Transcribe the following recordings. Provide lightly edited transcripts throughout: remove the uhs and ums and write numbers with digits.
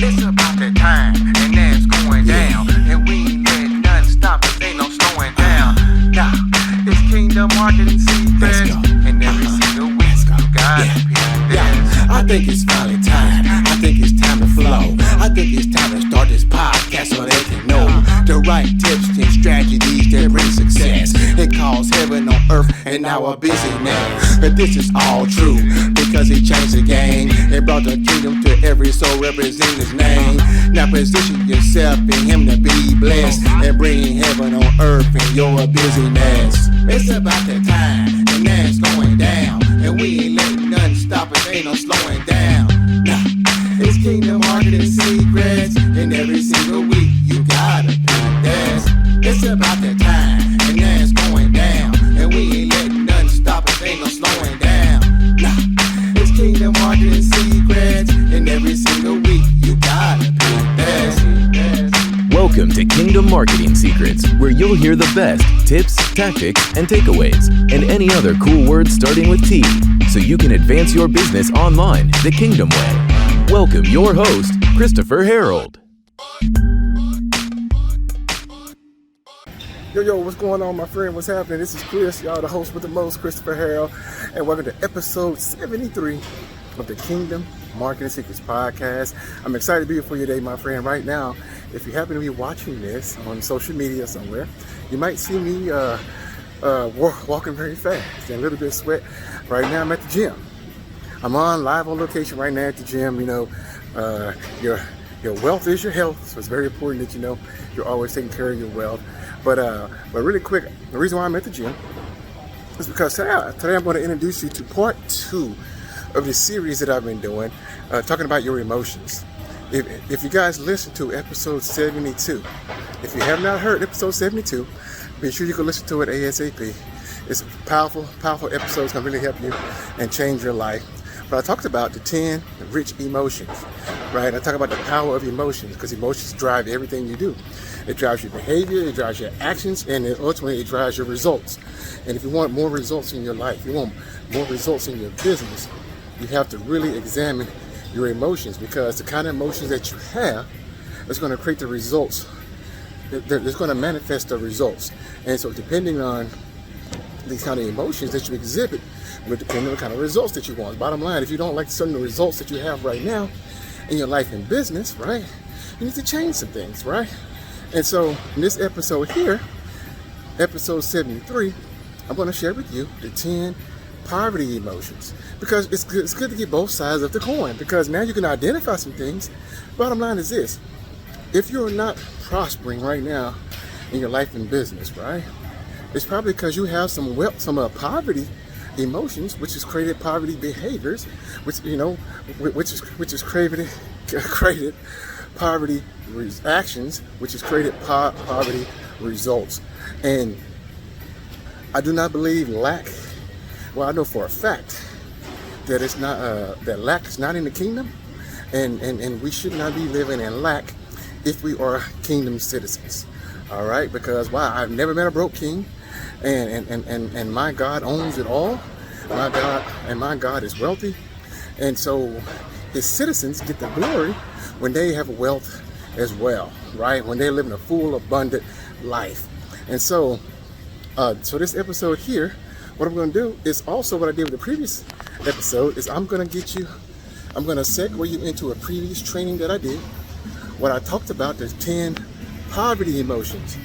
It's about that time, and now it's going down. And we ain't letting nothing stop us, ain't no slowing down. Now, it's Kingdom Marketing Secrets, and every single week you gotta pick this. I think it's finally time. I think it's time to flow. I think it's time to start this podcast so they can know the right tips and strategies that bring success. It calls heaven on earth and our busyness. But this is all true because he changed the game and brought the kingdom to every soul representing his name. Now position yourself in him to be blessed and bring heaven on earth in your busyness. It's about that time and now it's going down. And we ain't letting nothing stop us, ain't no slowing down. Nah, it's Kingdom Marketing Secrets, and every single week you gotta pick this. It's about that time, and now it's going down. And we ain't letting nothing stop us, ain't no slowing down. Nah, it's Kingdom Marketing Secrets, and every single week you gotta pick this. Welcome to Kingdom Marketing Secrets, where you'll hear the best tips, tactics, and takeaways, and any other cool words starting with T, so you can advance your business online the Kingdom way. Welcome your host, Christopher Harold. Yo, what's going on, my friend? What's happening? This is Chris, y'all, the host with the most, Christopher Harold, and welcome to episode 73 of the Kingdom Marketing Secrets podcast. I'm excited to be here for you today, my friend. Right now, if you happen to be watching this on social media somewhere, you might see me walking very fast and a little bit of sweat. Right now, I'm at the gym. I'm on location right now at the gym. You know, your wealth is your health, so it's very important that you know you're always taking care of your wealth. But really quick, the reason why I'm at the gym is because today I'm going to introduce you to part 2 of the series that I've been doing, talking about your emotions. If you guys listen to episode 72, if you have not heard episode 72, be sure you can listen to it ASAP. It's a powerful episode. It's going to really help you and change your life. But I talked about the 10 rich emotions, right? I talk about the power of emotions because emotions drive everything you do. It drives your behavior, it drives your actions, and ultimately it drives your results. And if you want more results in your life, you want more results in your business, you have to really examine your emotions, because the kind of emotions that you have is going to create the results. It's going to manifest the results. And so depending on these kind of emotions that you exhibit will depend on the kind of results that you want. Bottom line, if you don't like certain results that you have right now in your life and business, right, you need to change some things, right? And so in this episode here, episode 73, I'm going to share with you the 10 poverty emotions, because it's good to get both sides of the coin, because now you can identify some things. Bottom line is this: if you're not prospering right now in your life and business, right, it's probably because you have some wealth, some poverty emotions, which has created poverty behaviors, which is created poverty actions, which has created poverty results. And I do not believe lack. Well, I know for a fact that it's not that lack is not in the kingdom, and we should not be living in lack if we are kingdom citizens. All right, because I've never met a broke king, and my God owns it all. My God is wealthy, and so his citizens get the glory when they have wealth as well, right? When they live in a full, abundant life. And so this episode here, what I'm going to do is also what I did with the previous episode is I'm going to segue you into a previous training that I did. What I talked about, the 10 poverty emotions.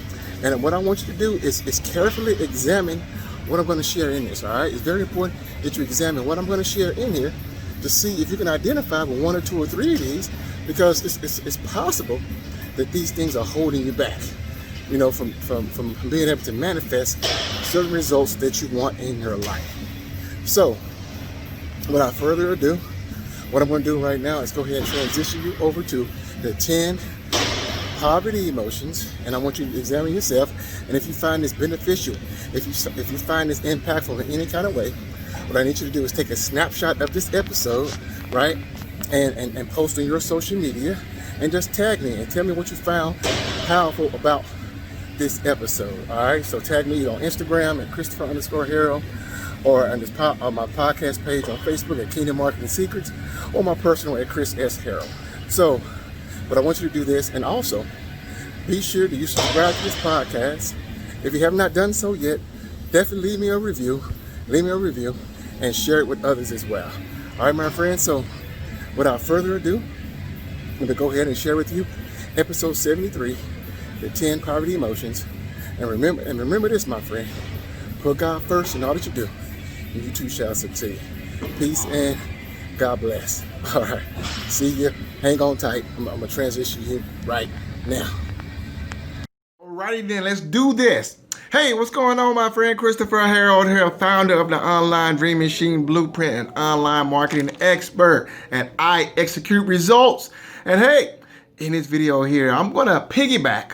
And what I want you to do is carefully examine what I'm going to share in this, all right? It's very important that you examine what I'm going to share in here to see if you can identify with 1 or 2 or 3 of these, because it's possible that these things are holding you back, you know, from being able to manifest certain results that you want in your life. So, without further ado, what I'm going to do right now is go ahead and transition you over to the 10 poverty emotions, and I want you to examine yourself. And if you find this beneficial, if you find this impactful in any kind of way, what I need you to do is take a snapshot of this episode, right, and post on your social media, and just tag me and tell me what you found powerful about this episode. All right, so tag me on Instagram at Christopher_Harold, or on my podcast page on Facebook at Kingdom Marketing Secrets, or my personal at Chris S. Harold. So But I want you to do this, and also be sure that you subscribe to this podcast. If you have not done so yet, definitely leave me a review, and share it with others as well. All right, my friends, so without further ado, I'm going to go ahead and share with you episode 73, the 10 poverty emotions. And remember this, my friend, put God first in all that you do, and you too shall succeed. Peace and God bless. All right, see you. Hang on tight. I'm going to transition you right now. Alrighty then, let's do this. Hey, what's going on, my friend? Christopher Harold here, founder of the Online Dream Machine Blueprint and online marketing expert, and I execute results. And hey, in this video here, I'm gonna piggyback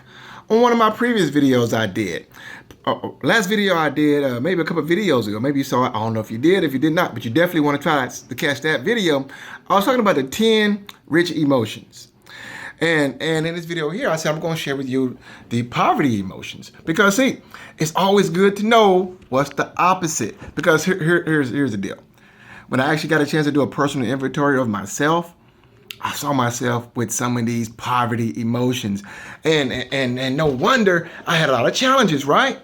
on one of my previous videos I did. Last video I did, maybe a couple of videos ago. Maybe you saw it. I don't know if you did, if you did not, but you definitely want to try to catch that video. I was talking about the 10 rich emotions. And in this video here, I said I'm going to share with you the poverty emotions. Because, see, it's always good to know what's the opposite. Because here's the deal. When I actually got a chance to do a personal inventory of myself, I saw myself with some of these poverty emotions. And no wonder I had a lot of challenges, right?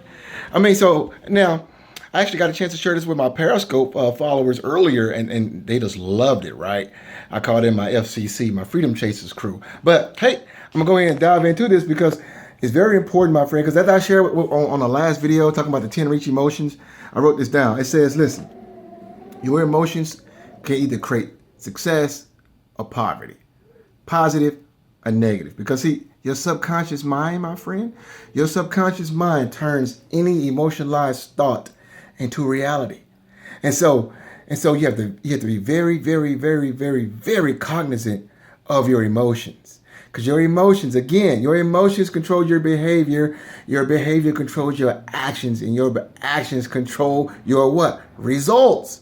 I mean, so now I actually got a chance to share this with my Periscope followers earlier, and they just loved it, right? I called in my FCC, my Freedom Chasers crew. But hey, I'm gonna go ahead and dive into this because it's very important, my friend, because as I shared on the last video talking about the 10 rich emotions, I wrote this down. It says, listen, your emotions can either create success or poverty, positive or negative. Because see, your subconscious mind, my friend, your subconscious mind turns any emotionalized thought into reality. And so you have to be very, very, very, very, very cognizant of your emotions. Because your emotions control your behavior controls your actions, and your actions control your what? Results.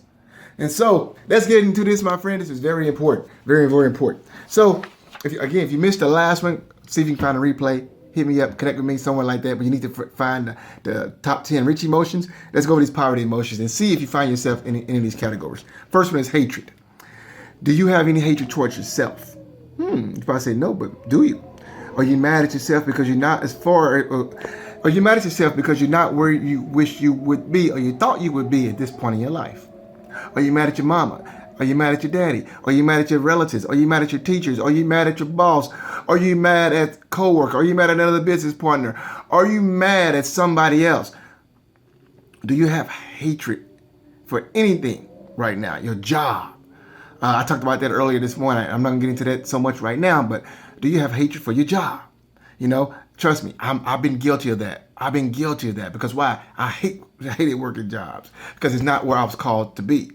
And so let's get into this, my friend. This is very important. Very, very important. So if you missed the last one, see if you can find a replay. Hit me up, connect with me, somewhere like that. But you need to find the top 10 rich emotions. Let's go over these poverty emotions and see if you find yourself in any of these categories. First one is hatred. Do you have any hatred towards yourself? You probably say no, but do you? Are you mad at yourself because you're not are you mad at yourself because you're not where you wish you would be, or you thought you would be at this point in your life? Are you mad at your mama? Are you mad at your daddy? Are you mad at your relatives? Are you mad at your teachers? Are you mad at your boss? Are you mad at coworker? Are you mad at another business partner? Are you mad at somebody else? Do you have hatred for anything right now? Your job. I talked about that earlier this morning. I'm not gonna get into that so much right now, but do you have hatred for your job? You know, trust me, I've been guilty of that. I've been guilty of that because why? I hated working jobs because it's not where I was called to be.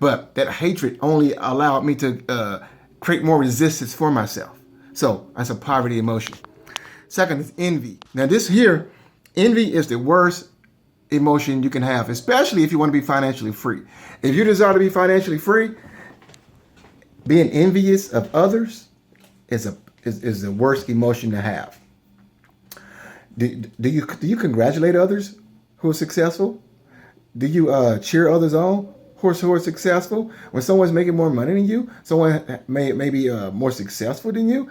But that hatred only allowed me to create more resistance for myself. So that's a poverty emotion. Second is envy. Now this here, envy is the worst emotion you can have, especially if you want to be financially free. If you desire to be financially free, being envious of others is the worst emotion to have. Do you congratulate others who are successful? Do you cheer others on who are successful? When someone's making more money than you, someone may be more successful than you,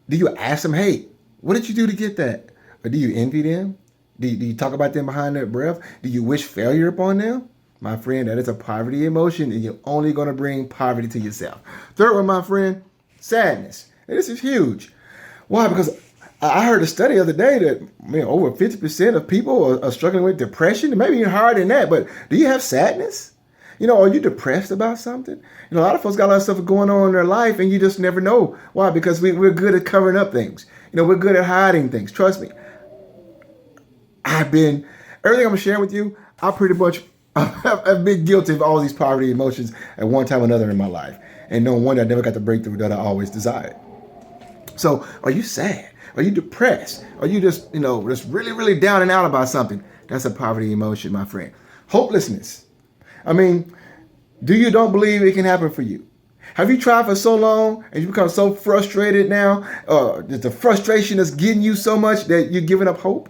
do you ask them, hey, what did you do to get that? Or do you envy them? Do you talk about them behind their breath? Do you wish failure upon them? My friend, that is a poverty emotion, and you're only going to bring poverty to yourself. Third one, my friend, sadness. And this is huge. Why? Because I heard a study the other day that over 50% of people are struggling with depression, maybe even higher than that. But do you have sadness? You know, are you depressed about something? You know, a lot of folks got a lot of stuff going on in their life, and you just never know. Why? Because we're good at covering up things. You know, we're good at hiding things. Trust me. Everything I'm sharing with you, I've been guilty of all these poverty emotions at one time or another in my life. And no wonder I never got the breakthrough that I always desired. So are you sad? Are you depressed? Are you just really, really down and out about something? That's a poverty emotion, my friend. Hopelessness. I mean, don't believe it can happen for you? Have you tried for so long and you become so frustrated now? The frustration is getting you so much that you're giving up hope?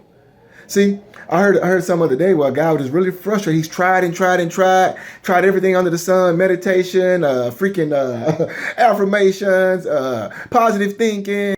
See, I heard some other day where a guy was just really frustrated. He's tried everything under the sun, meditation, affirmations, positive thinking,